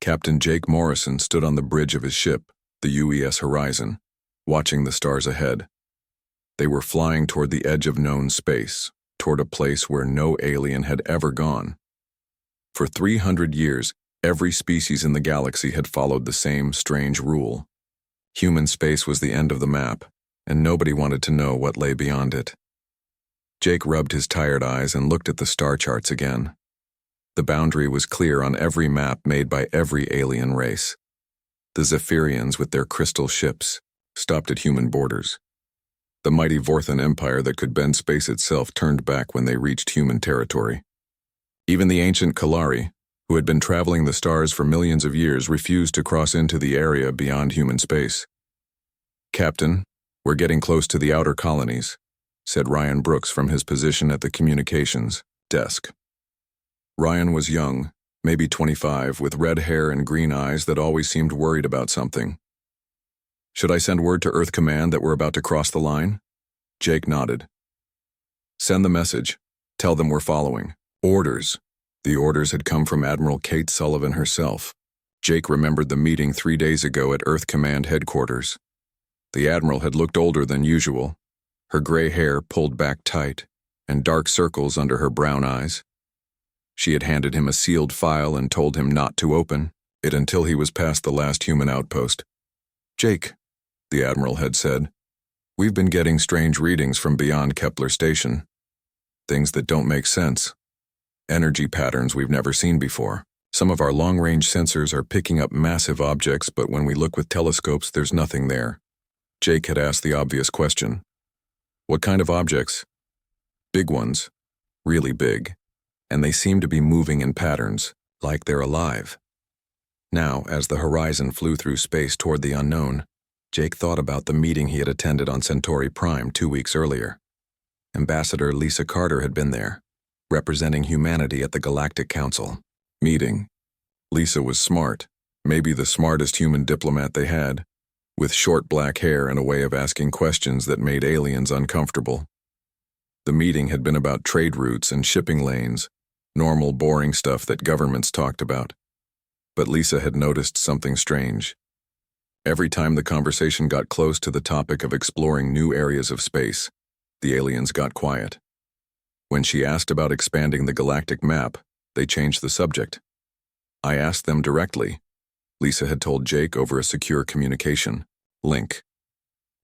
Captain Jake Morrison stood on the bridge of his ship, the UES Horizon, watching the stars ahead. They were flying toward the edge of known space, toward a place where no alien had ever gone. For 300 years, every species in the galaxy had followed the same strange rule. Human space was the end of the map, and nobody wanted to know what lay beyond it. Jake rubbed his tired eyes and looked at the star charts again. The boundary was clear on every map made by every alien race. The Zephyrians, with their crystal ships, stopped at human borders. The mighty Vorthan Empire that could bend space itself turned back when they reached human territory. Even the ancient Kalari, who had been traveling the stars for millions of years, refused to cross into the area beyond human space. "Captain, we're getting close to the outer colonies," said Ryan Brooks from his position at the communications desk. Ryan was young, maybe 25, with red hair and green eyes that always seemed worried about something. "Should I send word to Earth Command that we're about to cross the line?" Jake nodded. "Send the message. Tell them we're following." Orders. The orders had come from Admiral Kate Sullivan herself. Jake remembered the meeting 3 days ago at Earth Command headquarters. The Admiral had looked older than usual, her gray hair pulled back tight, and dark circles under her brown eyes. She had handed him a sealed file and told him not to open it until he was past the last human outpost. "Jake," the Admiral had said, "we've been getting strange readings from beyond Kepler Station. Things that don't make sense. Energy patterns we've never seen before. Some of our long-range sensors are picking up massive objects, but when we look with telescopes, there's nothing there." Jake had asked the obvious question. "What kind of objects?" "Big ones. Really big. And they seem to be moving in patterns, like they're alive." Now, as the Horizon flew through space toward the unknown, Jake thought about the meeting he had attended on Centauri Prime 2 weeks earlier. Ambassador Lisa Carter had been there, representing humanity at the Galactic Council meeting. Lisa was smart, maybe the smartest human diplomat they had, with short black hair and a way of asking questions that made aliens uncomfortable. The meeting had been about trade routes and shipping lanes, normal boring stuff that governments talked about. But Lisa had noticed something strange. Every time the conversation got close to the topic of exploring new areas of space, the aliens got quiet. When she asked about expanding the galactic map, they changed the subject. "I asked them directly," Lisa had told Jake over a secure communication link.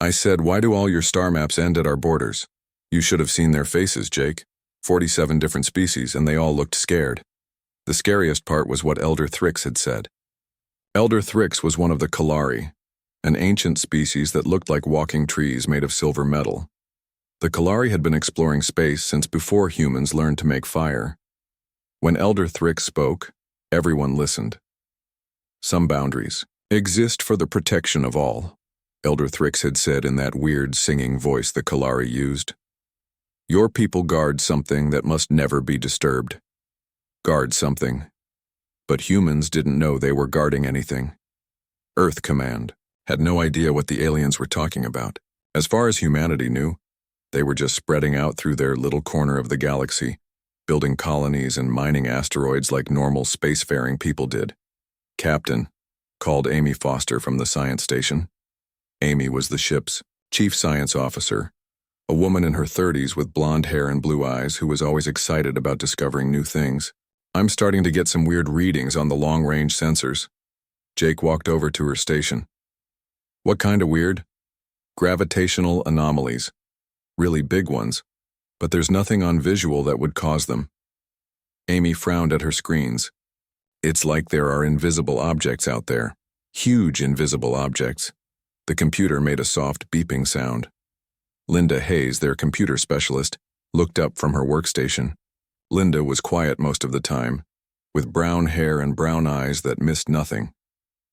"I said, why do all your star maps end at our borders? You should have seen their faces, Jake. 47 different species, and they all looked scared." The scariest part was what Elder Thrix had said. Elder Thrix was one of the Kalari, an ancient species that looked like walking trees made of silver metal. The Kalari had been exploring space since before humans learned to make fire. When Elder Thrix spoke, everyone listened. "Some boundaries exist for the protection of all," Elder Thrix had said in that weird singing voice the Kalari used. "Your people guard something that must never be disturbed. Guard something. But humans didn't know they were guarding anything. Earth Command had no idea what the aliens were talking about. As far as humanity knew, they were just spreading out through their little corner of the galaxy, building colonies and mining asteroids like normal spacefaring people did." "Captain," called Amy Foster from the science station. Amy was the ship's chief science officer, a woman in her 30s with blonde hair and blue eyes who was always excited about discovering new things. "I'm starting to get some weird readings on the long-range sensors." Jake walked over to her station. "What kind of weird?" "Gravitational anomalies. Really big ones, but there's nothing on visual that would cause them." Amy frowned at her screens. "It's like there are invisible objects out there. Huge invisible objects." The computer made a soft beeping sound. Linda Hayes, their computer specialist, looked up from her workstation. Linda was quiet most of the time, with brown hair and brown eyes that missed nothing.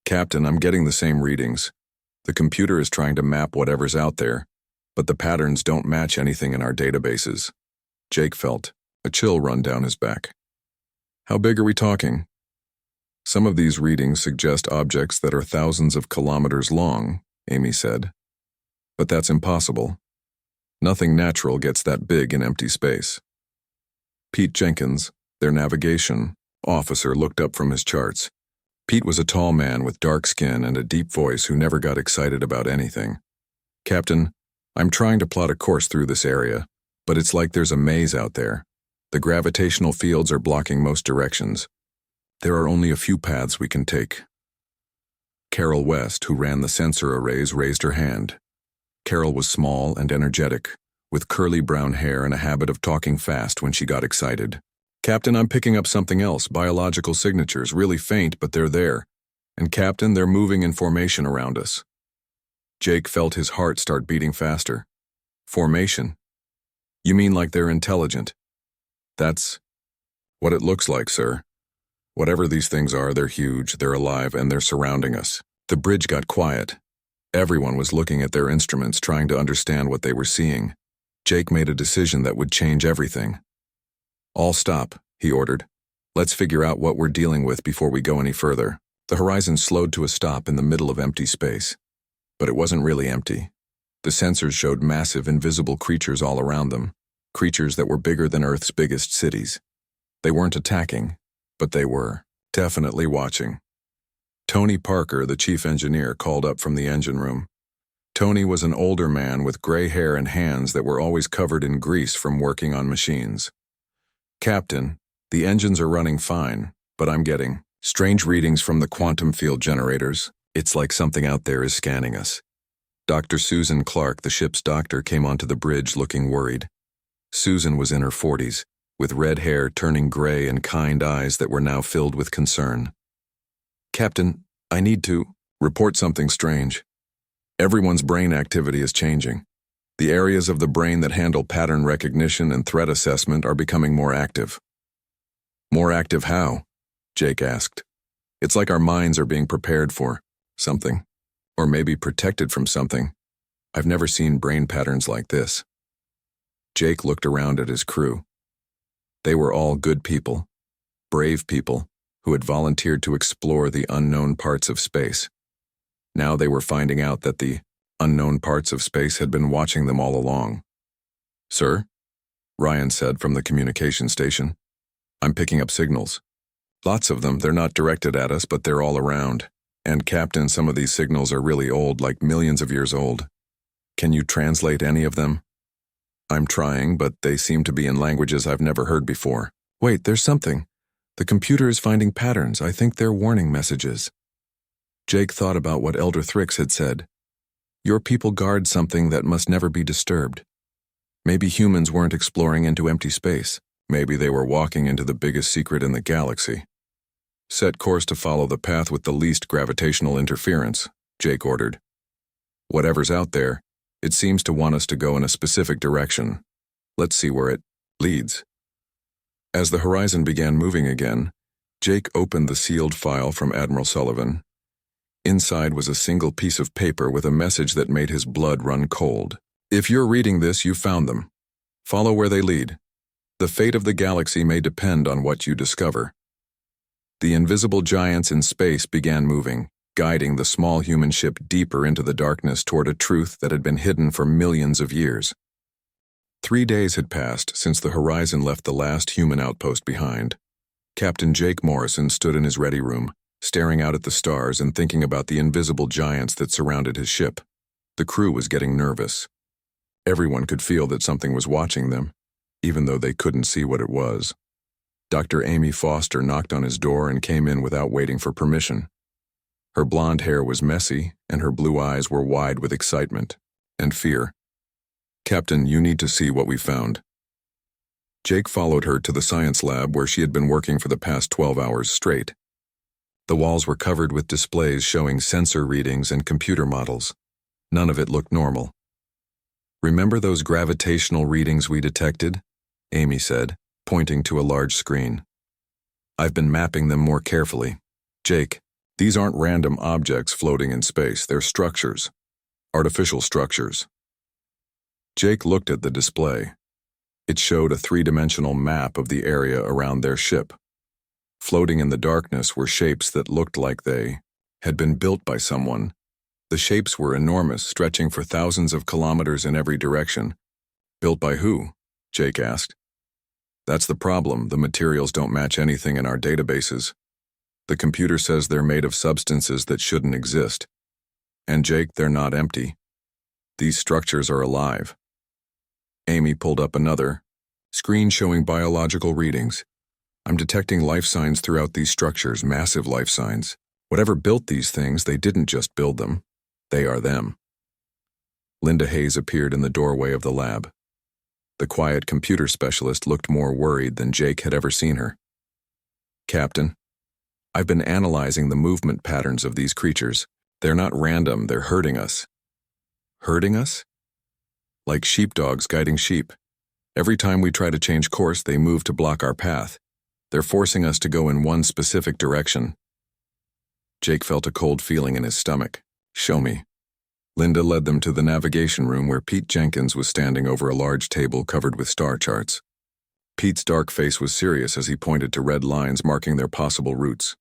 "Captain, I'm getting the same readings. The computer is trying to map whatever's out there, but the patterns don't match anything in our databases." Jake felt a chill run down his back. "How big are we talking?" "Some of these readings suggest objects that are thousands of kilometers long," Amy said. "But that's impossible. Nothing natural gets that big in empty space." Pete Jenkins, their navigation officer, looked up from his charts. Pete was a tall man with dark skin and a deep voice who never got excited about anything. "Captain, I'm trying to plot a course through this area, but it's like there's a maze out there. The gravitational fields are blocking most directions. There are only a few paths we can take." Carol West, who ran the sensor arrays, raised her hand. Carol was small and energetic, with curly brown hair and a habit of talking fast when she got excited. "Captain, I'm picking up something else, biological signatures, really faint, but they're there. And Captain, they're moving in formation around us." Jake felt his heart start beating faster. "Formation? You mean like they're intelligent?" "That's what it looks like, sir. Whatever these things are, they're huge, they're alive, and they're surrounding us." The bridge got quiet. Everyone was looking at their instruments, trying to understand what they were seeing. Jake made a decision that would change everything. "All stop," he ordered. "Let's figure out what we're dealing with before we go any further." The horizon slowed to a stop in the middle of empty space. But it wasn't really empty. The sensors showed massive, invisible creatures all around them, creatures that were bigger than Earth's biggest cities. They weren't attacking, but they were definitely watching. Tony Parker, the chief engineer, called up from the engine room. Tony was an older man with gray hair and hands that were always covered in grease from working on machines. "Captain, the engines are running fine, but I'm getting strange readings from the quantum field generators. It's like something out there is scanning us." Dr. Susan Clark, the ship's doctor, came onto the bridge looking worried. Susan was in her 40s, with red hair turning gray and kind eyes that were now filled with concern. "Captain, I need to report something strange. Everyone's brain activity is changing. The areas of the brain that handle pattern recognition and threat assessment are becoming more active." "More active how?" Jake asked. "It's like our minds are being prepared for something, or maybe protected from something. I've never seen brain patterns like this." Jake looked around at his crew. They were all good people, brave people, who had volunteered to explore the unknown parts of space. Now they were finding out that the unknown parts of space had been watching them all along. "Sir?" Ryan said from the communication station. "I'm picking up signals. Lots of them. They're not directed at us, but they're all around. And Captain, some of these signals are really old, like millions of years old. Can you translate any of them?" "I'm trying, but they seem to be in languages I've never heard before." "Wait, there's something. The computer is finding patterns. I think they're warning messages." Jake thought about what Elder Thrix had said. Your people guard something that must never be disturbed. Maybe humans weren't exploring into empty space. Maybe they were walking into the biggest secret in the galaxy. "Set course to follow the path with the least gravitational interference," Jake ordered. "Whatever's out there, it seems to want us to go in a specific direction. Let's see where it leads." As the horizon began moving again, Jake opened the sealed file from Admiral Sullivan. Inside was a single piece of paper with a message that made his blood run cold. "If you're reading this, you found them. Follow where they lead. The fate of the galaxy may depend on what you discover." The invisible giants in space began moving, guiding the small human ship deeper into the darkness toward a truth that had been hidden for millions of years. 3 days had passed since the horizon left the last human outpost behind. Captain Jake Morrison stood in his ready room, staring out at the stars and thinking about the invisible giants that surrounded his ship. The crew was getting nervous. Everyone could feel that something was watching them, even though they couldn't see what it was. Dr. Amy Foster knocked on his door and came in without waiting for permission. Her blonde hair was messy, and her blue eyes were wide with excitement and fear. "Captain, you need to see what we found." Jake followed her to the science lab where she had been working for the past 12 hours straight. The walls were covered with displays showing sensor readings and computer models. None of it looked normal. "Remember those gravitational readings we detected?" Amy said, pointing to a large screen. "I've been mapping them more carefully. Jake, these aren't random objects floating in space, they're structures. Artificial structures." Jake looked at the display. It showed a three-dimensional map of the area around their ship. Floating in the darkness were shapes that looked like they had been built by someone. The shapes were enormous, stretching for thousands of kilometers in every direction. "Built by who?" Jake asked. "That's the problem. The materials don't match anything in our databases." The computer says they're made of substances that shouldn't exist. And Jake, they're not empty. These structures are alive. Amy pulled up another screen showing biological readings. I'm detecting life signs throughout these structures, massive life signs. Whatever built these things, they didn't just build them. They are them. Linda Hayes appeared in the doorway of the lab. The quiet computer specialist looked more worried than Jake had ever seen her. Captain, I've been analyzing the movement patterns of these creatures. They're not random, they're herding us. Herding us? Like sheepdogs guiding sheep. Every time we try to change course, they move to block our path. They're forcing us to go in one specific direction. Jake felt a cold feeling in his stomach. Show me. Linda led them to the navigation room where Pete Jenkins was standing over a large table covered with star charts. Pete's dark face was serious as he pointed to red lines marking their possible routes.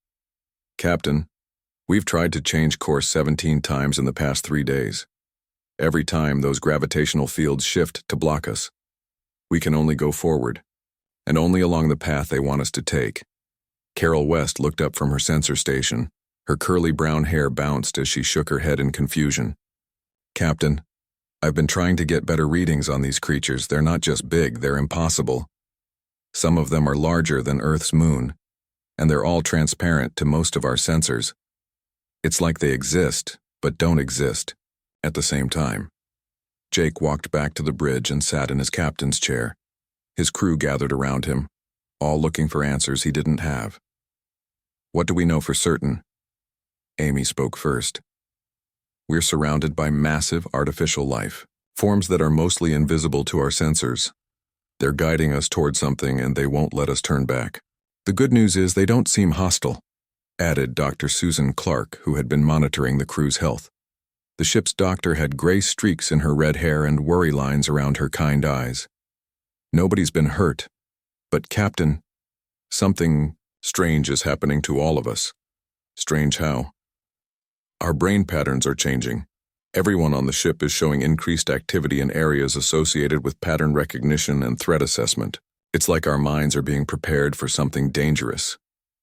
Captain, we've tried to change course 17 times in the past 3 days. Every time, those gravitational fields shift to block us. We can only go forward, and only along the path they want us to take. Carol West looked up from her sensor station. Her curly brown hair bounced as she shook her head in confusion. Captain, I've been trying to get better readings on these creatures. They're not just big, they're impossible. Some of them are larger than Earth's moon, and they're all transparent to most of our sensors. It's like they exist, but don't exist, at the same time. Jake walked back to the bridge and sat in his captain's chair. His crew gathered around him, all looking for answers he didn't have. What do we know for certain? Amy spoke first. We're surrounded by massive artificial life, forms that are mostly invisible to our sensors. They're guiding us toward something and they won't let us turn back. The good news is they don't seem hostile, added Dr. Susan Clark, who had been monitoring the crew's health. The ship's doctor had gray streaks in her red hair and worry lines around her kind eyes. Nobody's been hurt, but Captain, something strange is happening to all of us. Strange how? Our brain patterns are changing. Everyone on the ship is showing increased activity in areas associated with pattern recognition and threat assessment. It's like our minds are being prepared for something dangerous.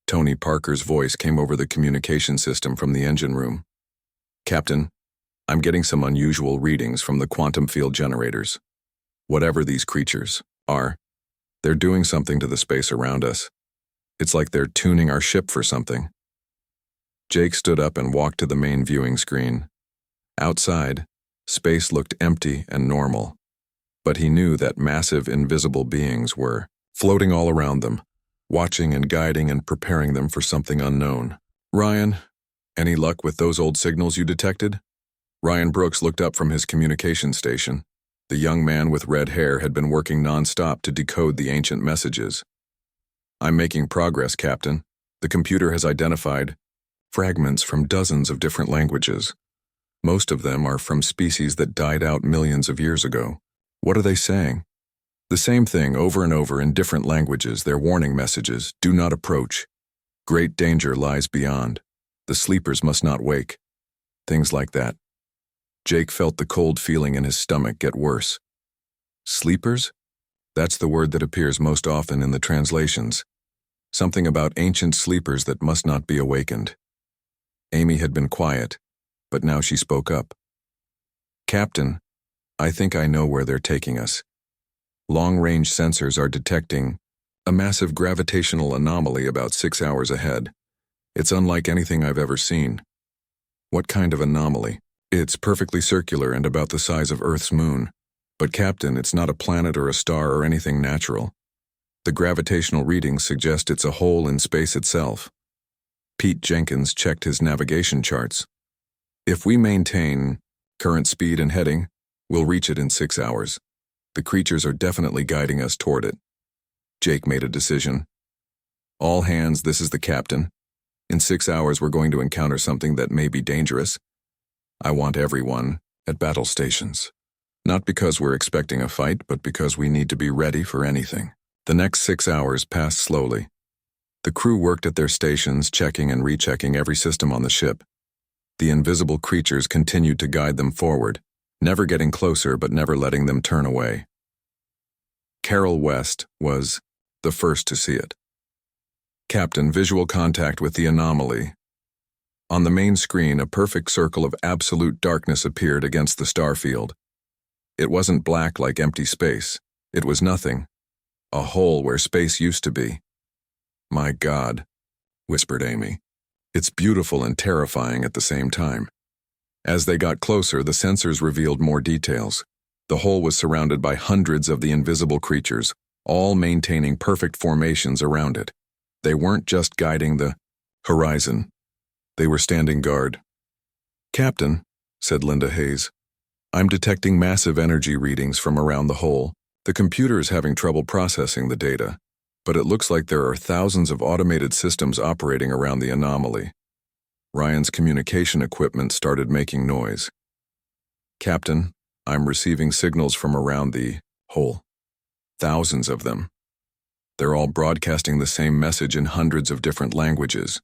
Tony Parker's voice came over the communication system from the engine room. Captain, I'm getting some unusual readings from the quantum field generators. Whatever these creatures are, they're doing something to the space around us. It's like they're tuning our ship for something. Jake stood up and walked to the main viewing screen. Outside, space looked empty and normal, but he knew that massive invisible beings were floating all around them, watching and guiding and preparing them for something unknown. Ryan, any luck with those old signals you detected? Ryan Brooks looked up from his communication station. The young man with red hair had been working non-stop to decode the ancient messages. I'm making progress, Captain. The computer has identified fragments from dozens of different languages. Most of them are from species that died out millions of years ago. What are they saying? The same thing over and over in different languages, their warning messages: do not approach. Great danger lies beyond. The sleepers must not wake. Things like that. Jake felt the cold feeling in his stomach get worse. Sleepers? That's the word that appears most often in the translations. Something about ancient sleepers that must not be awakened. Amy had been quiet, but now she spoke up. Captain, I think I know where they're taking us. Long-range sensors are detecting a massive gravitational anomaly about 6 hours ahead. It's unlike anything I've ever seen. What kind of anomaly? It's perfectly circular and about the size of Earth's moon. But Captain, it's not a planet or a star or anything natural. The gravitational readings suggest it's a hole in space itself. Pete Jenkins checked his navigation charts. If we maintain current speed and heading, we'll reach it in 6 hours. The creatures are definitely guiding us toward it. Jake made a decision. All hands, this is the captain. In 6 hours, we're going to encounter something that may be dangerous. I want everyone at battle stations. Not because we're expecting a fight, but because we need to be ready for anything. The next 6 hours passed slowly. The crew worked at their stations, checking and rechecking every system on the ship. The invisible creatures continued to guide them forward, never getting closer but never letting them turn away. Carol West was the first to see it. Captain, visual contact with the anomaly. On the main screen, a perfect circle of absolute darkness appeared against the star field. It wasn't black like empty space. It was nothing. A hole where space used to be. "My God," whispered Amy. "It's beautiful and terrifying at the same time." As they got closer, the sensors revealed more details. The hole was surrounded by hundreds of the invisible creatures, all maintaining perfect formations around it. They weren't just guiding the horizon. They were standing guard. "Captain," said Linda Hayes, "I'm detecting massive energy readings from around the hole. The computer is having trouble processing the data, but it looks like there are thousands of automated systems operating around the anomaly." Ryan's communication equipment started making noise. "Captain, I'm receiving signals from around the hole. Thousands of them. They're all broadcasting the same message in hundreds of different languages.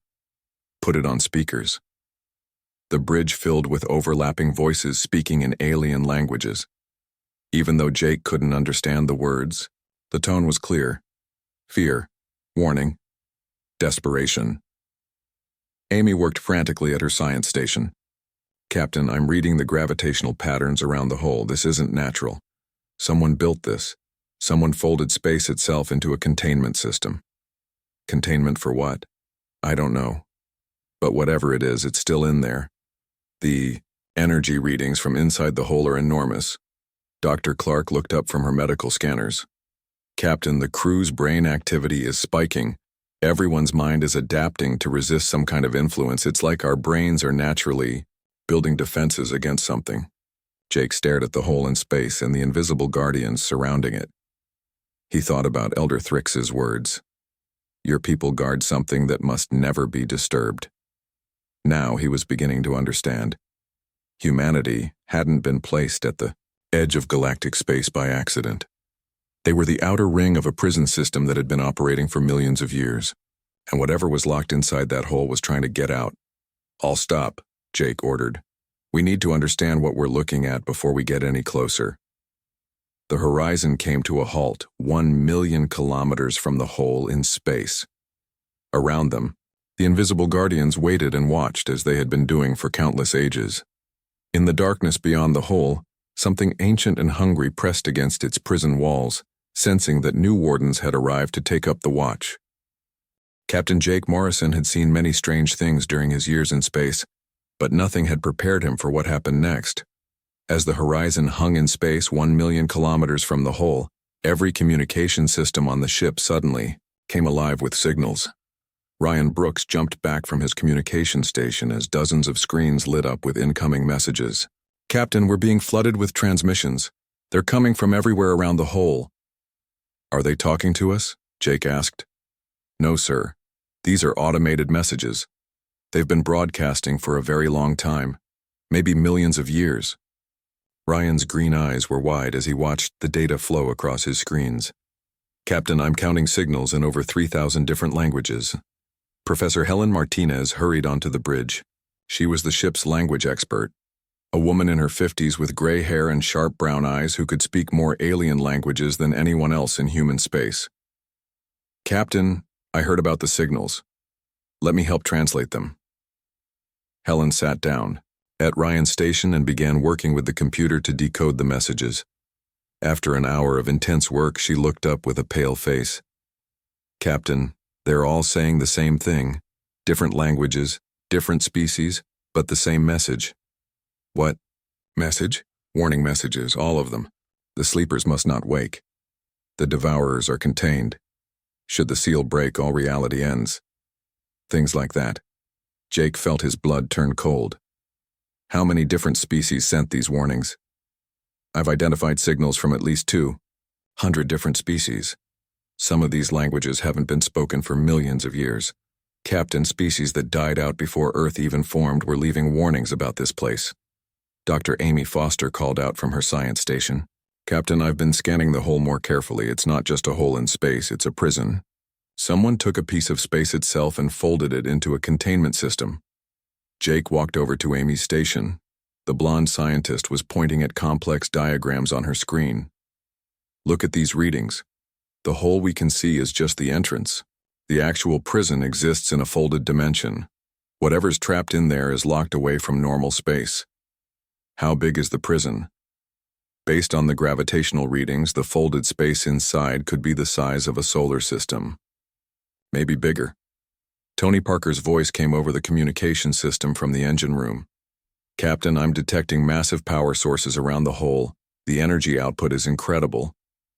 Put it on speakers." The bridge filled with overlapping voices speaking in alien languages. Even though Jake couldn't understand the words, the tone was clear. Fear, warning, desperation. Amy worked frantically at her science station. "Captain, I'm reading the gravitational patterns around the hole. This isn't natural. Someone built this. Someone folded space itself into a containment system." "Containment for what?" "I don't know. But whatever it is, it's still in there. The energy readings from inside the hole are enormous." Dr. Clark looked up from her medical scanners. "Captain, the crew's brain activity is spiking. Everyone's mind is adapting to resist some kind of influence. It's like our brains are naturally building defenses against something." Jake stared at the hole in space and the invisible guardians surrounding it. He thought about Elder Thrix's words. "Your people guard something that must never be disturbed." Now he was beginning to understand. Humanity hadn't been placed at the edge of galactic space by accident. They were the outer ring of a prison system that had been operating for millions of years, and whatever was locked inside that hole was trying to get out. "All stop," Jake ordered. "We need to understand what we're looking at before we get any closer." The horizon came to a halt 1,000,000 kilometers from the hole in space. Around them, the invisible guardians waited and watched as they had been doing for countless ages. In the darkness beyond the hole, something ancient and hungry pressed against its prison walls, sensing that new wardens had arrived to take up the watch. Captain Jake Morrison had seen many strange things during his years in space, but nothing had prepared him for what happened next. As the horizon hung in space 1,000,000 kilometers from the hole, every communication system on the ship suddenly came alive with signals. Ryan Brooks jumped back from his communication station as dozens of screens lit up with incoming messages. "Captain, we're being flooded with transmissions. They're coming from everywhere around the hole." "Are they talking to us?" Jake asked. "No, sir. These are automated messages. They've been broadcasting for a very long time, maybe millions of years." Ryan's green eyes were wide as he watched the data flow across his screens. "Captain, I'm counting signals in over 3,000 different languages." Professor Helen Martinez hurried onto the bridge. She was the ship's language expert, a woman in her 50s with gray hair and sharp brown eyes who could speak more alien languages than anyone else in human space. "Captain, I heard about the signals. Let me help translate them." Helen sat down at Ryan's station and began working with the computer to decode the messages. After an hour of intense work, she looked up with a pale face. "Captain, they're all saying the same thing. Different languages, different species, but the same message." "What message?" "Warning messages, all of them. The sleepers must not wake. The devourers are contained. Should the seal break, all reality ends. Things like that." Jake felt his blood turn cold. "How many different species sent these warnings?" "I've identified signals from at least 200 different species. Some of these languages haven't been spoken for millions of years. Captain, species that died out before Earth even formed were leaving warnings about this place." Dr. Amy Foster called out from her science station. "Captain, I've been scanning the hole more carefully. It's not just a hole in space, it's a prison. Someone took a piece of space itself and folded it into a containment system." Jake walked over to Amy's station. The blonde scientist was pointing at complex diagrams on her screen. "Look at these readings. The hole we can see is just the entrance. The actual prison exists in a folded dimension. Whatever's trapped in there is locked away from normal space. How big is the prison? Based on the gravitational readings, the folded space inside could be the size of a solar system. Maybe bigger. Tony Parker's voice came over the communication system from the engine room. Captain, I'm detecting massive power sources around the hole. The energy output is incredible.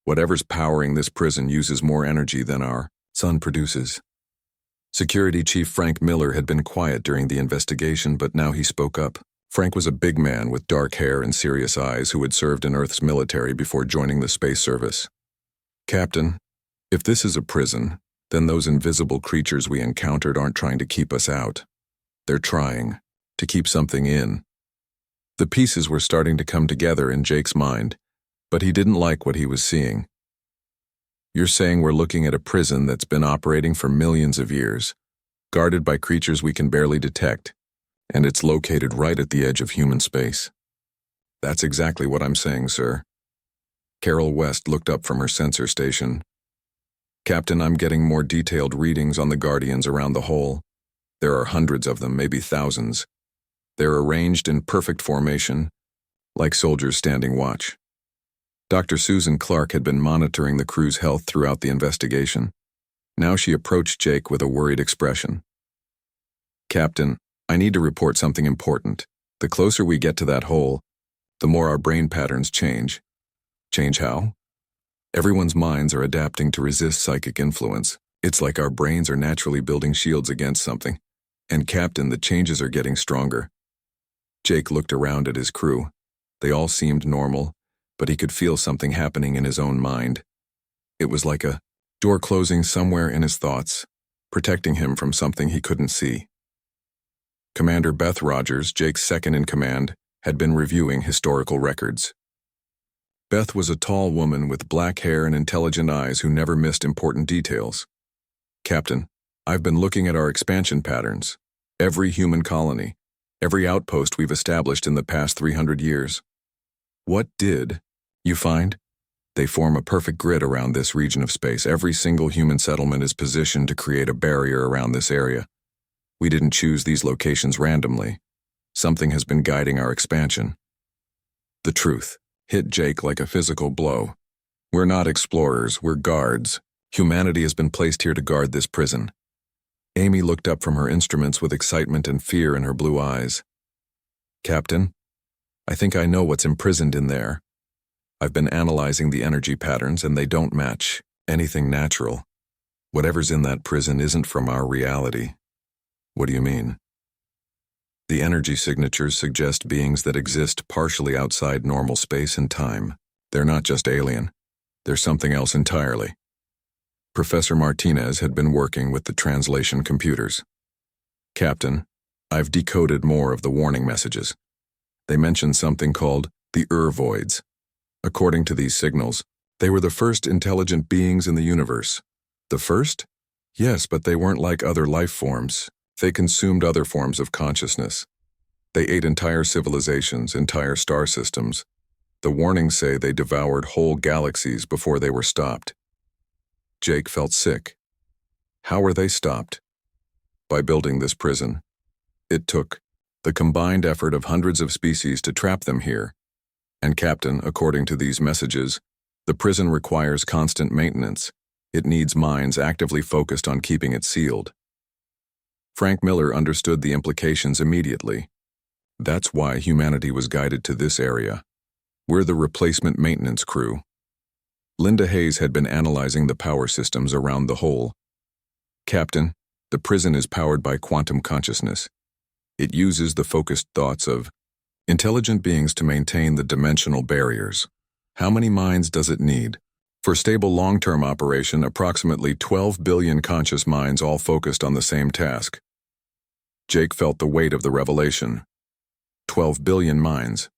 Whatever's powering this prison uses more energy than our sun produces. Security Chief Frank Miller had been quiet during the investigation, but now he spoke up. Frank was a big man with dark hair and serious eyes who had served in Earth's military before joining the space service. Captain, if this is a prison, then those invisible creatures we encountered aren't trying to keep us out. They're trying to keep something in. The pieces were starting to come together in Jake's mind, but he didn't like what he was seeing. You're saying we're looking at a prison that's been operating for millions of years, guarded by creatures we can barely detect, and it's located right at the edge of human space. That's exactly what I'm saying, sir. Carol West looked up from her sensor station. Captain, I'm getting more detailed readings on the Guardians around the hole. There are hundreds of them, maybe thousands. They're arranged in perfect formation, like soldiers standing watch. Dr. Susan Clark had been monitoring the crew's health throughout the investigation. Now she approached Jake with a worried expression. Captain, I need to report something important. The closer we get to that hole, the more our brain patterns change. Change how? Everyone's minds are adapting to resist psychic influence. It's like our brains are naturally building shields against something. And Captain, the changes are getting stronger. Jake looked around at his crew. They all seemed normal, but he could feel something happening in his own mind. It was like a door closing somewhere in his thoughts, protecting him from something he couldn't see. Commander Beth Rogers, Jake's second-in-command, had been reviewing historical records. Beth was a tall woman with black hair and intelligent eyes who never missed important details. Captain, I've been looking at our expansion patterns. Every human colony, every outpost we've established in the past 300 years. What did you find? They form a perfect grid around this region of space. Every single human settlement is positioned to create a barrier around this area. We didn't choose these locations randomly. Something has been guiding our expansion. The truth hit Jake like a physical blow. We're not explorers, we're guards. Humanity has been placed here to guard this prison. Amy looked up from her instruments with excitement and fear in her blue eyes. Captain, I think I know what's imprisoned in there. I've been analyzing the energy patterns and they don't match anything natural. Whatever's in that prison isn't from our reality. What do you mean? The energy signatures suggest beings that exist partially outside normal space and time. They're not just alien. They're something else entirely. Professor Martinez had been working with the translation computers. Captain, I've decoded more of the warning messages. They mentioned something called the voids. According to these signals, they were the first intelligent beings in the universe. The first? Yes, but they weren't like other life forms. They consumed other forms of consciousness. They ate entire civilizations, entire star systems. The warnings say they devoured whole galaxies before they were stopped. Jake felt sick. How were they stopped? By building this prison. It took the combined effort of hundreds of species to trap them here. And Captain, according to these messages, the prison requires constant maintenance. It needs minds actively focused on keeping it sealed. Frank Miller understood the implications immediately. That's why humanity was guided to this area. We're the replacement maintenance crew. Linda Hayes had been analyzing the power systems around the hole. Captain, the prison is powered by quantum consciousness. It uses the focused thoughts of intelligent beings to maintain the dimensional barriers. How many minds does it need? For stable long-term operation, approximately 12 billion conscious minds all focused on the same task. Jake felt the weight of the revelation. 12 billion minds.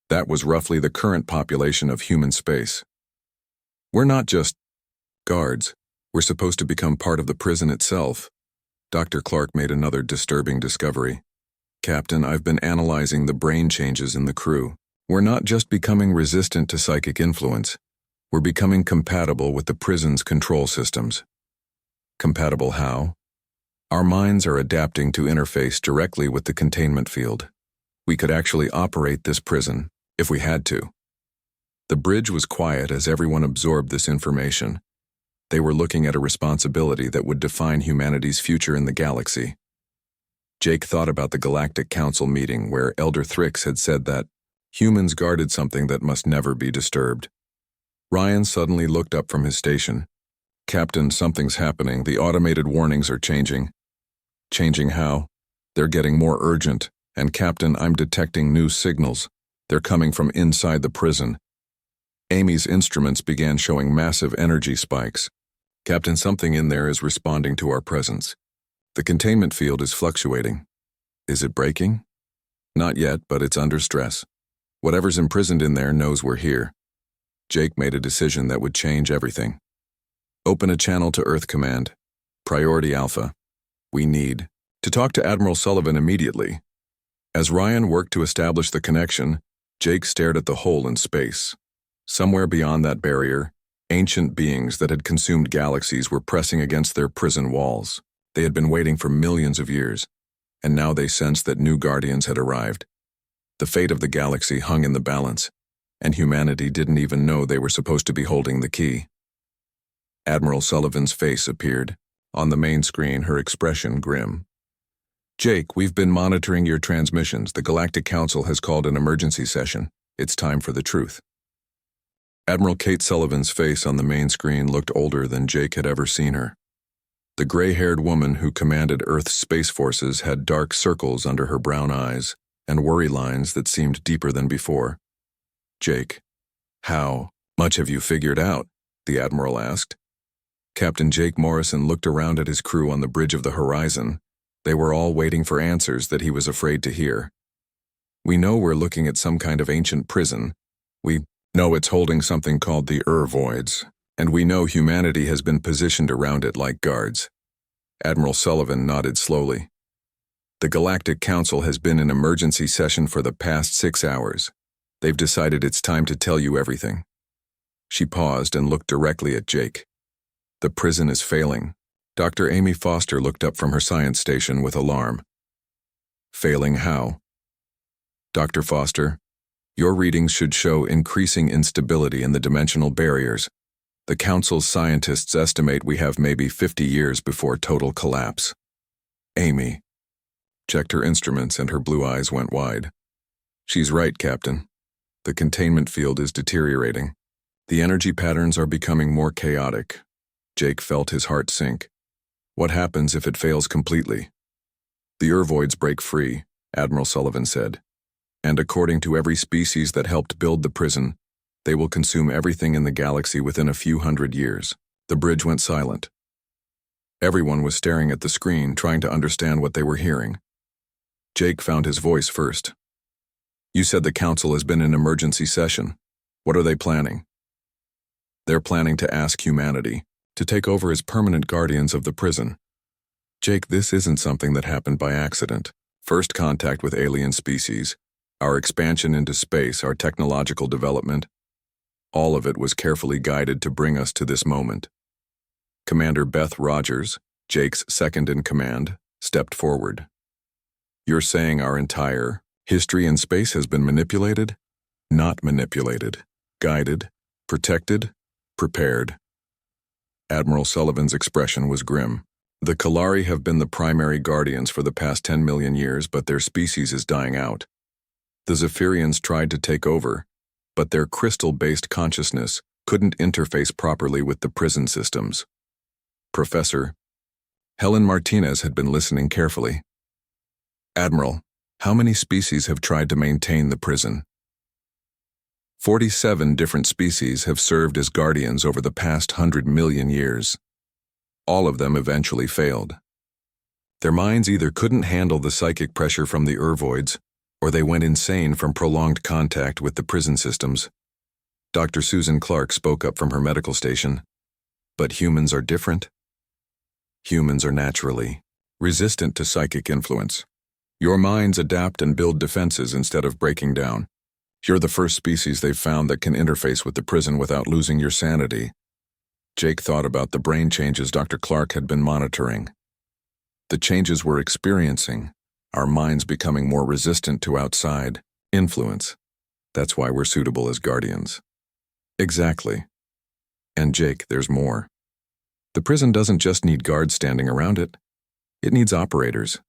That was roughly the current population of human space. We're not just guards. We're supposed to become part of the prison itself. Dr. Clark made another disturbing discovery. Captain, I've been analyzing the brain changes in the crew. We're not just becoming resistant to psychic influence. We're becoming compatible with the prison's control systems. Compatible how? Our minds are adapting to interface directly with the containment field. We could actually operate this prison, if we had to. The bridge was quiet as everyone absorbed this information. They were looking at a responsibility that would define humanity's future in the galaxy. Jake thought about the Galactic Council meeting where Elder Thrix had said that humans guarded something that must never be disturbed. Ryan suddenly looked up from his station. "Captain, something's happening. The automated warnings are changing." "Changing how?" "They're getting more urgent. And Captain, I'm detecting new signals. They're coming from inside the prison." Amy's instruments began showing massive energy spikes. "Captain, something in there is responding to our presence. The containment field is fluctuating." "Is it breaking?" "Not yet, but it's under stress. Whatever's imprisoned in there knows we're here." Jake made a decision that would change everything. "Open a channel to Earth Command. Priority Alpha. We need to talk to Admiral Sullivan immediately." As Ryan worked to establish the connection, Jake stared at the hole in space. Somewhere beyond that barrier, ancient beings that had consumed galaxies were pressing against their prison walls. They had been waiting for millions of years, and now they sensed that new guardians had arrived. The fate of the galaxy hung in the balance, and humanity didn't even know they were supposed to be holding the key. Admiral Sullivan's face appeared. On the main screen, her expression grim. "Jake, we've been monitoring your transmissions. The Galactic Council has called an emergency session. It's time for the truth." Admiral Kate Sullivan's face on the main screen looked older than Jake had ever seen her. The gray-haired woman who commanded Earth's space forces had dark circles under her brown eyes and worry lines that seemed deeper than before. "Jake, how much have you figured out?" the Admiral asked. Captain Jake Morrison looked around at his crew on the bridge of the horizon. They were all waiting for answers that he was afraid to hear. "We know we're looking at some kind of ancient prison. We know it's holding something called the Voids, and we know humanity has been positioned around it like guards." Admiral Sullivan nodded slowly. "The Galactic Council has been in emergency session for the past 6 hours. They've decided it's time to tell you everything." She paused and looked directly at Jake. "The prison is failing." Dr. Amy Foster looked up from her science station with alarm. "Failing how?" "Dr. Foster, your readings should show increasing instability in the dimensional barriers. The Council's scientists estimate we have maybe 50 years before total collapse." Amy checked her instruments and her blue eyes went wide. "She's right, Captain. The containment field is deteriorating. The energy patterns are becoming more chaotic." Jake felt his heart sink. "What happens if it fails completely?" "The Voids break free," Admiral Sullivan said. "And according to every species that helped build the prison, they will consume everything in the galaxy within a few hundred years." The bridge went silent. Everyone was staring at the screen, trying to understand what they were hearing. Jake found his voice first. "You said the Council has been in emergency session. What are they planning?" "They're planning to ask humanity to take over as permanent guardians of the prison." "Jake, this isn't something that happened by accident. First contact with alien species, our expansion into space, our technological development, all of it was carefully guided to bring us to this moment." Commander Beth Rogers, Jake's second in command, stepped forward. "You're saying our entire history in space has been manipulated?" "Not manipulated. Guided, protected, prepared." Admiral Sullivan's expression was grim. "The Kalari have been the primary guardians for the past 10 million years, but their species is dying out. The Zephyrians tried to take over, but their crystal-based consciousness couldn't interface properly with the prison systems." "Professor." Helen Martinez had been listening carefully. "Admiral, how many species have tried to maintain the prison?" 47 different species have served as guardians over the past 100 million years. All of them eventually failed. Their minds either couldn't handle the psychic pressure from the Voids, or they went insane from prolonged contact with the prison systems. Dr. Susan Clark spoke up from her medical station. "But humans are different. Humans are naturally resistant to psychic influence. Your minds adapt and build defenses instead of breaking down. You're the first species they've found that can interface with the prison without losing your sanity." Jake thought about the brain changes Dr. Clark had been monitoring. The changes we're experiencing, our minds becoming more resistant to outside influence. That's why we're suitable as guardians. Exactly. And Jake, there's more. The prison doesn't just need guards standing around it. It needs operators.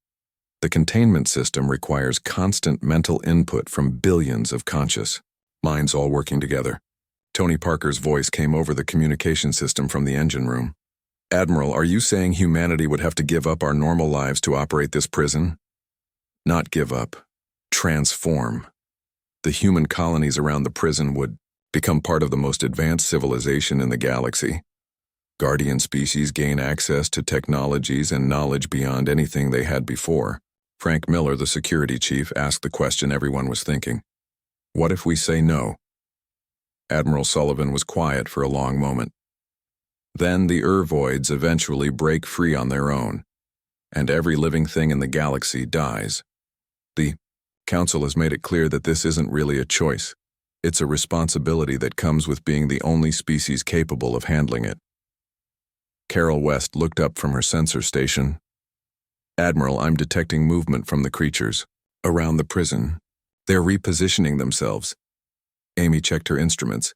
The containment system requires constant mental input from billions of conscious minds all working together. Tony Parker's voice came over the communication system from the engine room. Admiral, are you saying humanity would have to give up our normal lives to operate this prison? Not give up. Transform. The human colonies around the prison would become part of the most advanced civilization in the galaxy. Guardian species gain access to technologies and knowledge beyond anything they had before. Frank Miller, the security chief, asked the question everyone was thinking. What if we say no? Admiral Sullivan was quiet for a long moment. Then the Urvoids eventually break free on their own, and every living thing in the galaxy dies. The Council has made it clear that this isn't really a choice. It's a responsibility that comes with being the only species capable of handling it. Carol West looked up from her sensor station. Admiral, I'm detecting movement from the creatures around the prison. They're repositioning themselves. Amy checked her instruments.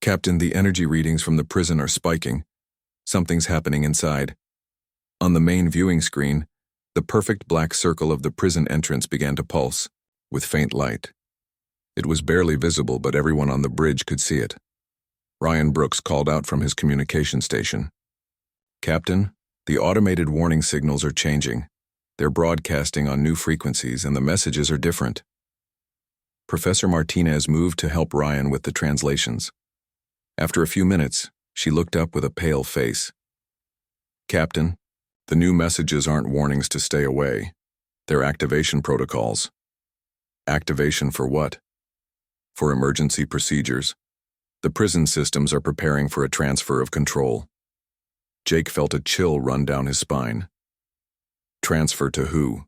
Captain, the energy readings from the prison are spiking. Something's happening inside. On the main viewing screen, the perfect black circle of the prison entrance began to pulse, with faint light. It was barely visible, but everyone on the bridge could see it. Ryan Brooks called out from his communication station. Captain, the automated warning signals are changing. They're broadcasting on new frequencies, and the messages are different. Professor Martinez moved to help Ryan with the translations. After a few minutes, she looked up with a pale face. Captain, the new messages aren't warnings to stay away. They're activation protocols. Activation for what? For emergency procedures. The prison systems are preparing for a transfer of control. Jake felt a chill run down his spine. Transfer to who?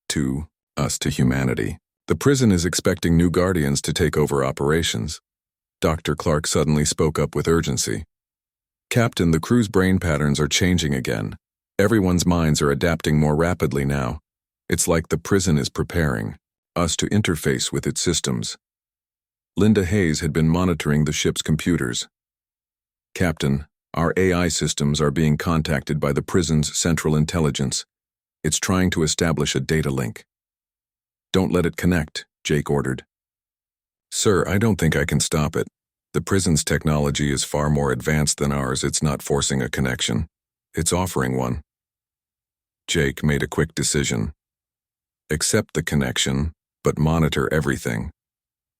To us, to humanity. The prison is expecting new guardians to take over operations. Dr. Clark suddenly spoke up with urgency. Captain, the crew's brain patterns are changing again. Everyone's minds are adapting more rapidly now. It's like the prison is preparing us to interface with its systems. Linda Hayes had been monitoring the ship's computers. Captain, our AI systems are being contacted by the prison's central intelligence. It's trying to establish a data link. Don't let it connect, Jake ordered. Sir, I don't think I can stop it. The prison's technology is far more advanced than ours. It's not forcing a connection. It's offering one. Jake made a quick decision. Accept the connection, but monitor everything.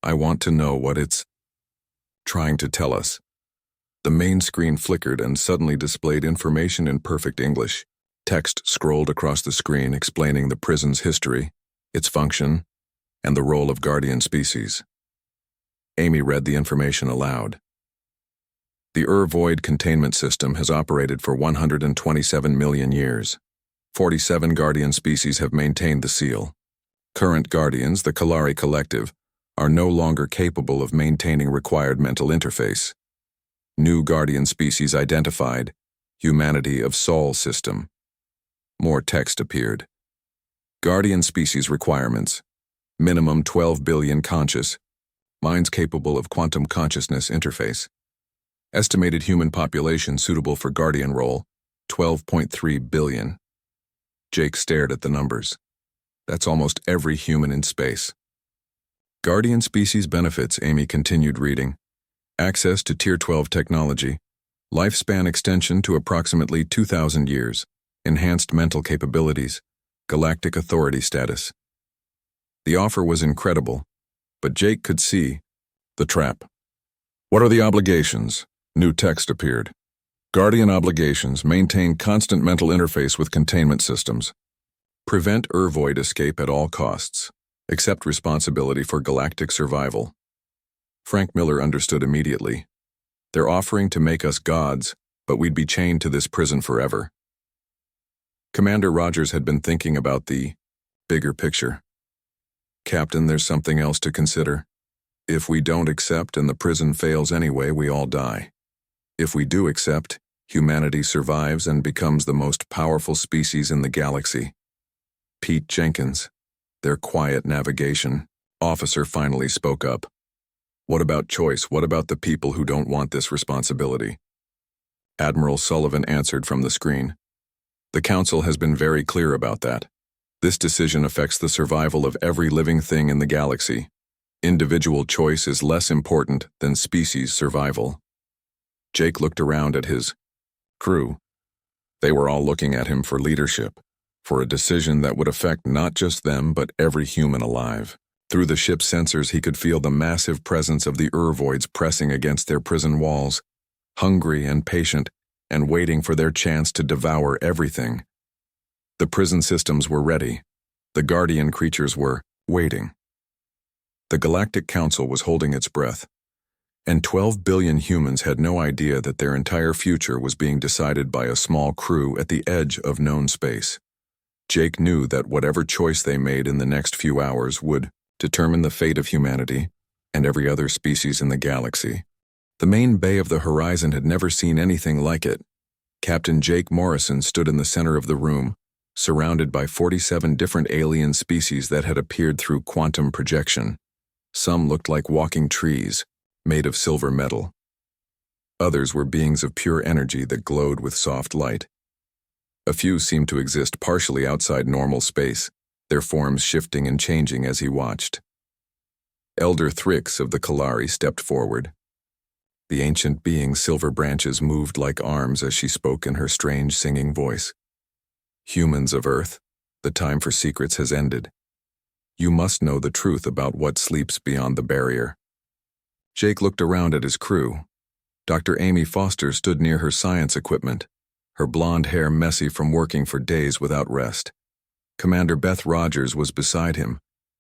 I want to know what it's trying to tell us. The main screen flickered and suddenly displayed information in perfect English. Text scrolled across the screen explaining the prison's history, its function, and the role of guardian species. Amy read the information aloud. The Urvoid containment system has operated for 127 million years. 47 guardian species have maintained the seal. Current guardians, the Kalari Collective, are no longer capable of maintaining required mental interface. New guardian species identified, humanity of Sol system. More text appeared. Guardian species requirements. Minimum 12 billion conscious. Minds capable of quantum consciousness interface. Estimated human population suitable for guardian role, 12.3 billion. Jake stared at the numbers. That's almost every human in space. Guardian species benefits, Amy continued reading. Access to Tier 12 technology. Lifespan extension to approximately 2,000 years. Enhanced mental capabilities. Galactic authority status. The offer was incredible, but Jake could see the trap. What are the obligations? New text appeared. Guardian obligations: maintain constant mental interface with containment systems. Prevent Urvoid escape at all costs. Accept responsibility for galactic survival. Frank Miller understood immediately. They're offering to make us gods, but we'd be chained to this prison forever. Commander Rogers had been thinking about the bigger picture. Captain, there's something else to consider. If we don't accept and the prison fails anyway, we all die. If we do accept, humanity survives and becomes the most powerful species in the galaxy. Pete Jenkins, their quiet navigation officer, finally spoke up. What about choice? What about the people who don't want this responsibility? Admiral Sullivan answered from the screen. The Council has been very clear about that. This decision affects the survival of every living thing in the galaxy. Individual choice is less important than species survival. Jake looked around at his crew. They were all looking at him for leadership, for a decision that would affect not just them but every human alive. Through the ship's sensors he could feel the massive presence of the Urvoids pressing against their prison walls, hungry and patient, and waiting for their chance to devour everything. The prison systems were ready. The guardian creatures were waiting. The Galactic Council was holding its breath, and 12 billion humans had no idea that their entire future was being decided by a small crew at the edge of known space. Jake knew that whatever choice they made in the next few hours would determine the fate of humanity and every other species in the galaxy. The main bay of the horizon had never seen anything like it. Captain Jake Morrison stood in the center of the room, surrounded by 47 different alien species that had appeared through quantum projection. Some looked like walking trees, made of silver metal. Others were beings of pure energy that glowed with soft light. A few seemed to exist partially outside normal space, their forms shifting and changing as he watched. Elder Thrix of the Kalari stepped forward. The ancient being's silver branches moved like arms as she spoke in her strange singing voice. Humans of Earth, the time for secrets has ended. You must know the truth about what sleeps beyond the barrier. Jake looked around at his crew. Dr. Amy Foster stood near her science equipment, her blonde hair messy from working for days without rest. Commander Beth Rogers was beside him,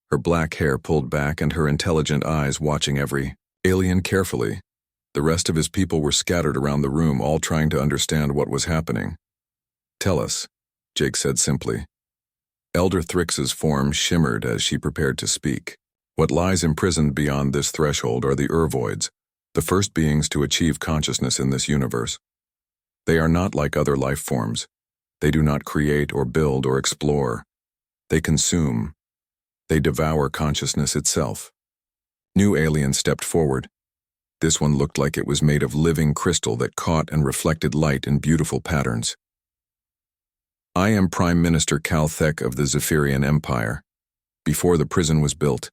her black hair pulled back and her intelligent eyes watching every alien carefully. The rest of his people were scattered around the room, all trying to understand what was happening. Tell us, Jake said simply. Elder Thrix's form shimmered as she prepared to speak. What lies imprisoned beyond this threshold are the Urvoids, the first beings to achieve consciousness in this universe. They are not like other life forms. They do not create or build or explore. They consume. They devour consciousness itself. New alien stepped forward. This one looked like it was made of living crystal that caught and reflected light in beautiful patterns. I am Prime Minister Calthek of the Zephyrian Empire. Before the prison was built,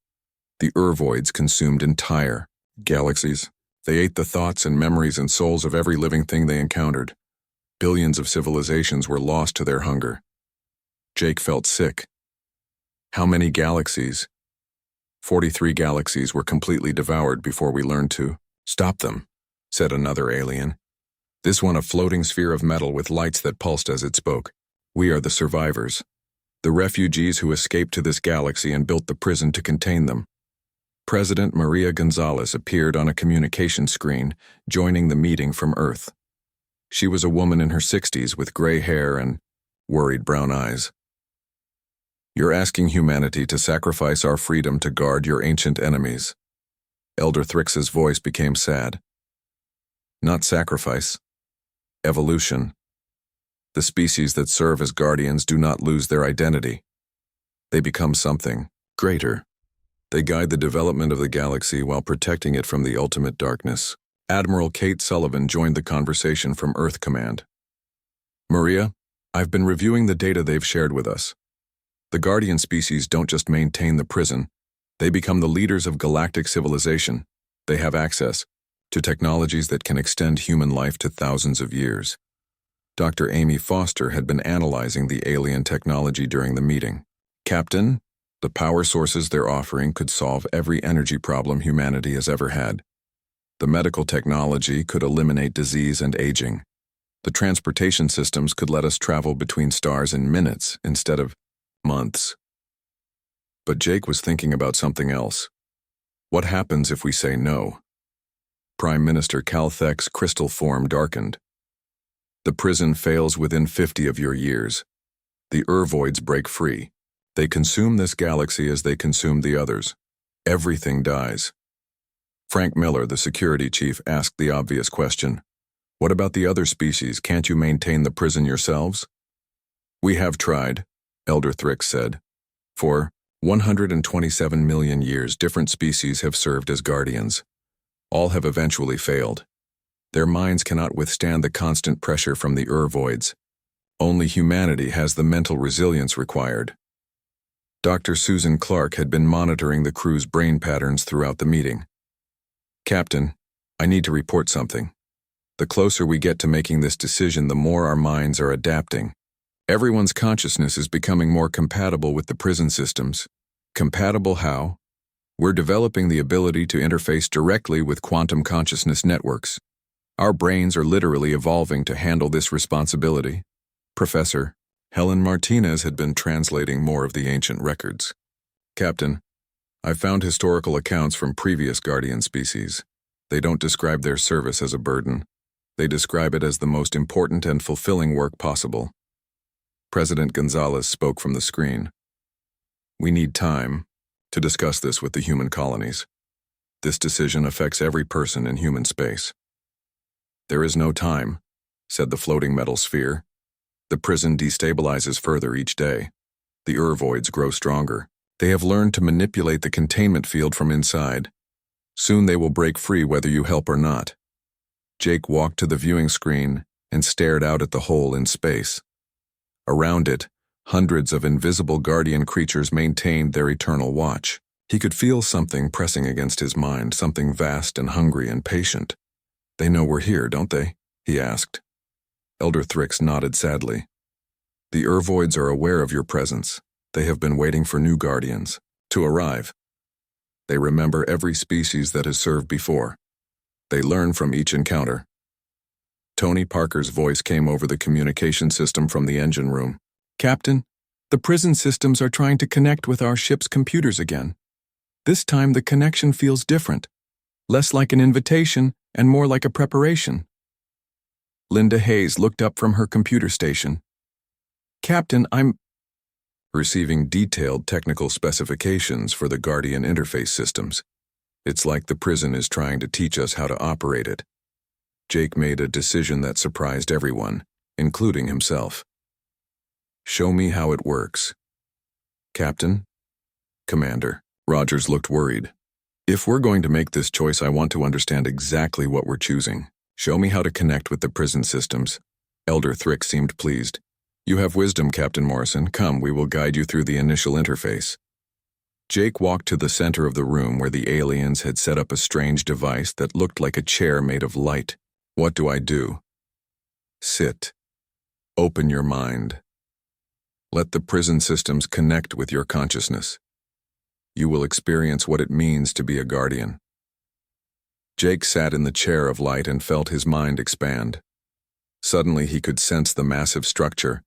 the Urvoids consumed entire galaxies. They ate the thoughts and memories and souls of every living thing they encountered. Billions of civilizations were lost to their hunger. Jake felt sick. How many galaxies? 43 galaxies were completely devoured before we learned to stop them, said another alien. This one a floating sphere of metal with lights that pulsed as it spoke. We are the survivors, the refugees who escaped to this galaxy and built the prison to contain them. President Maria Gonzalez appeared on a communication screen, joining the meeting from Earth. She was a woman in her 60s with gray hair and worried brown eyes. You're asking humanity to sacrifice our freedom to guard your ancient enemies. Elder Thrix's voice became sad. Not sacrifice. Evolution. The species that serve as guardians do not lose their identity. They become something greater. They guide the development of the galaxy while protecting it from the ultimate darkness. Admiral Kate Sullivan joined the conversation from Earth Command. Maria, I've been reviewing the data they've shared with us. The guardian species don't just maintain the prison, they become the leaders of galactic civilization. They have access to technologies that can extend human life to thousands of years. Dr. Amy Foster had been analyzing the alien technology during the meeting. Captain, the power sources they're offering could solve every energy problem humanity has ever had. The medical technology could eliminate disease and aging. The transportation systems could let us travel between stars in minutes instead of months. But Jake was thinking about something else. What happens if we say no? Prime Minister Calthek's crystal form darkened. The prison fails within 50 of your years. The Urvoids break free. They consume this galaxy as they consume the others. Everything dies. Frank Miller, the security chief, asked the obvious question. What about the other species? Can't you maintain the prison yourselves? We have tried, Elder Thrix said. For 127 million years, different species have served as guardians. All have eventually failed. Their minds cannot withstand the constant pressure from the voids. Only humanity has the mental resilience required. Dr. Susan Clark had been monitoring the crew's brain patterns throughout the meeting. Captain, I need to report something. The closer we get to making this decision, the more our minds are adapting. Everyone's consciousness is becoming more compatible with the prison systems. Compatible how? We're developing the ability to interface directly with quantum consciousness networks. Our brains are literally evolving to handle this responsibility. Professor Helen Martinez had been translating more of the ancient records. Captain, I found historical accounts from previous guardian species. They don't describe their service as a burden. They describe it as the most important and fulfilling work possible. President Gonzalez spoke from the screen. We need time to discuss this with the human colonies. This decision affects every person in human space. There is no time, said the floating metal sphere. The prison destabilizes further each day. The voids grow stronger. They have learned to manipulate the containment field from inside. Soon they will break free whether you help or not. Jake walked to the viewing screen and stared out at the hole in space. Around it, hundreds of invisible guardian creatures maintained their eternal watch. He could feel something pressing against his mind, something vast and hungry and patient. They know we're here, don't they? He asked. Elder Thrix nodded sadly. The voids are aware of your presence. They have been waiting for new guardians to arrive. They remember every species that has served before. They learn from each encounter. Tony Parker's voice came over the communication system from the engine room. Captain, the prison systems are trying to connect with our ship's computers again. This time the connection feels different, less like an invitation and more like a preparation. Linda Hayes looked up from her computer station. Captain, I'm receiving detailed technical specifications for the Guardian interface systems. It's like the prison is trying to teach us how to operate it. Jake made a decision that surprised everyone, including himself. Show me how it works. Captain? Commander. Rogers looked worried. If we're going to make this choice, I want to understand exactly what we're choosing. Show me how to connect with the prison systems. Elder Thrix seemed pleased. You have wisdom, Captain Morrison. Come, we will guide you through the initial interface. Jake walked to the center of the room where the aliens had set up a strange device that looked like a chair made of light. What do I do? Sit. Open your mind. Let the prison systems connect with your consciousness. You will experience what it means to be a guardian. Jake sat in the chair of light and felt his mind expand. Suddenly he could sense the massive structure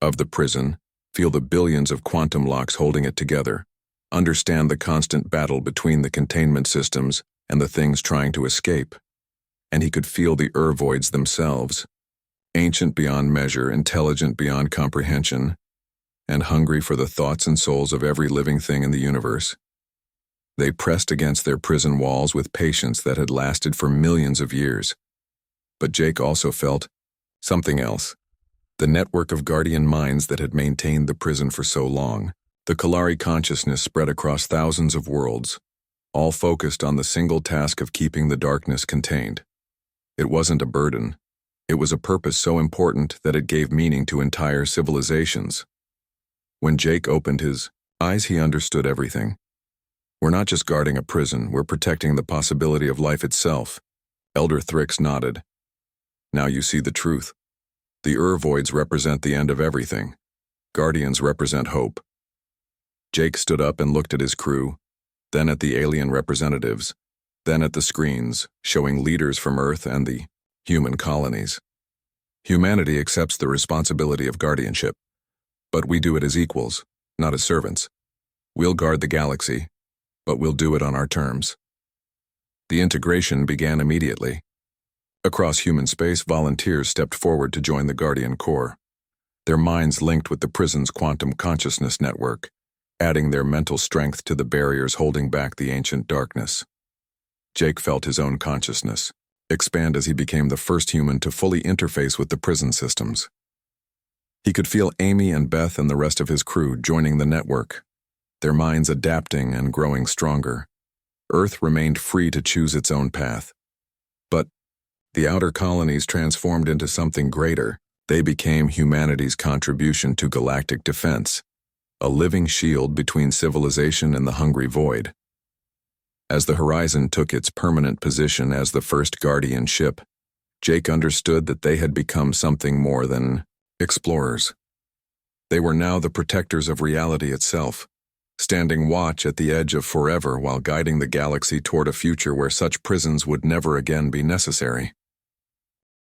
of the prison, feel the billions of quantum locks holding it together, understand the constant battle between the containment systems and the things trying to escape. And he could feel the voids themselves, ancient beyond measure, intelligent beyond comprehension, and hungry for the thoughts and souls of every living thing in the universe. They pressed against their prison walls with patience that had lasted for millions of years. But Jake also felt something else. The network of guardian minds that had maintained the prison for so long. The Kalari consciousness spread across thousands of worlds, all focused on the single task of keeping the darkness contained. It wasn't a burden. It was a purpose so important that it gave meaning to entire civilizations. When Jake opened his eyes, he understood everything. We're not just guarding a prison, we're protecting the possibility of life itself. Elder Thrix nodded. Now you see the truth. The voids represent the end of everything. Guardians represent hope. Jake stood up and looked at his crew, then at the alien representatives, then at the screens, showing leaders from Earth and the human colonies. Humanity accepts the responsibility of guardianship, but we do it as equals, not as servants. We'll guard the galaxy, but we'll do it on our terms. The integration began immediately. Across human space, volunteers stepped forward to join the Guardian Corps, their minds linked with the prison's quantum consciousness network, adding their mental strength to the barriers holding back the ancient darkness. Jake felt his own consciousness. expand as he became the first human to fully interface with the prison systems. He could feel Amy and Beth and the rest of his crew joining the network, their minds adapting and growing stronger. Earth remained free to choose its own path. But the outer colonies transformed into something greater. They became humanity's contribution to galactic defense, a living shield between civilization and the hungry void. As the Horizon took its permanent position as the first Guardian ship, Jake understood that they had become something more than explorers. They were now the protectors of reality itself, standing watch at the edge of forever while guiding the galaxy toward a future where such prisons would never again be necessary.